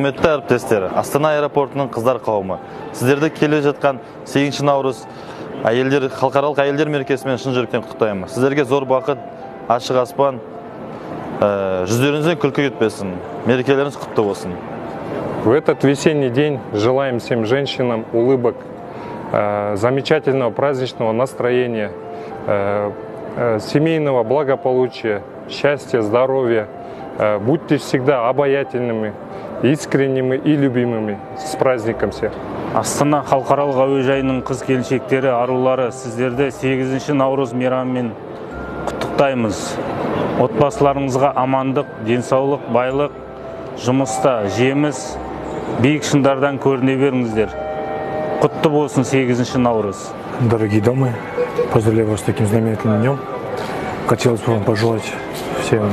Құрметті әріптестер, Астана аэропортының қыздар қауымы, сіздерді келе жатқан 8 наурыз халықаралық әйелдер мерекесімен шын жүректен құттықтаймын. Сіздерге зор бақыт, ашық аспан, жүздеріңізден күлкі кетпесін, мерекелеріңіз құтты болсын. В этот весенний день желаем всем женщинам улыбок, замечательного праздничного настроения, семейного благополучия, счастья, здоровья. Будьте всегда обаятельными, искренними и любимыми. С праздником всех! Астана халықаралық әуежайының қыз-келіншектері, арулары, сіздерді 8 наурыз мейрамымен құттықтаймыз. Отбасыларыңызға амандық, денсаулық, байлық, жұмыста жеміс, биік шыңдардан көріне беріңіздер. Құтты болсын 8 наурыз. Дорогие дамы, поздравляю вас с таким знаменательным днем. Хотелось бы вам пожелать всем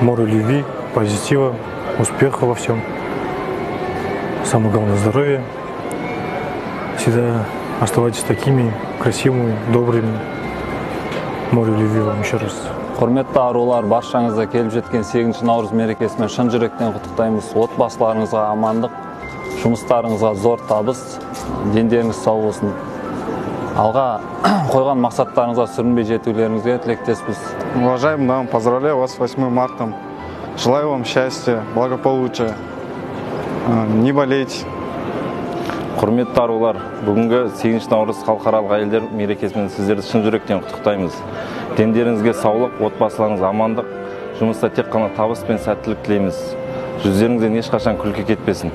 моря любви, позитива, успеха во всем. Самое главное — здоровья. Всегда оставайтесь такими красивыми, добрыми. Море любви вам еще раз. Құрметті арулар, баршаңызға келіп жеткен 8 наурыз мерекесімен шын жүректен құттықтаймыз. Отбасыларыңызға амандық, жұмыстарыңызға зор табыс, дендеріңіз сау болсын. Алға қойған мақсаттарыңызға сүрінбей жетулеріңізге тілектеспіз. Уважаемые дамы, поздравляю вас с 8 марта. Желаю вам счастья, благополучия, не болеть. Құрметті арулар, бүгінгі 8 наурыз халықаралық әйелдер мерекесімен сіздерді шын жүректен құттықтаймыз. Дендеріңізге саулық, отбасыларыңызға амандық, жұмыста тек қана табыс пен сәттілік тілейміз. Жүздеріңізден ешқашан күлкі кетпесін.